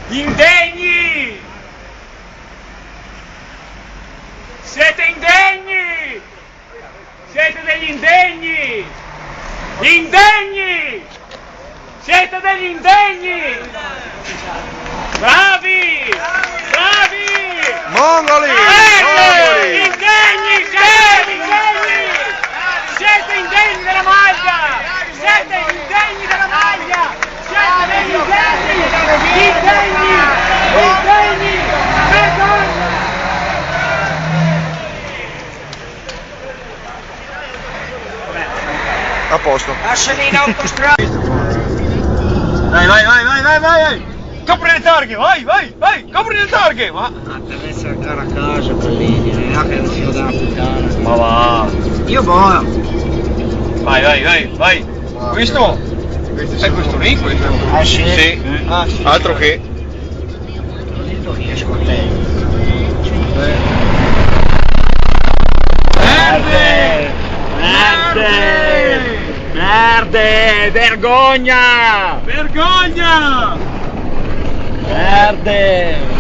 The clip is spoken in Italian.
Indegni! Siete indegni! Siete degli indegni! Indegni! Siete degli indegni! Bravi! Bravi! Mongoli! Mongoli! Indegni! Siete indegni! Siete indegni della maglia! Siete indegni della maglia! Siete degli indegni! Indegni! Indegni! Vergogna! A posto. Lasciali in autostrada! Vai, vai, vai, vai, vai, vai! Copri le targhe, vai, vai, vai! Copri le targhe! Ma Deve essere cara a casa Pallini, non è che non si dà puttana. ma va! Io buono. Vai, vai, vai, vai! Questo? È questo lì, questo? Ah sì? Sì. Ah sì. Altro che? Ho detto riesco a te. Verde! Verde! Verde! Vergogna! Vergogna! Verde!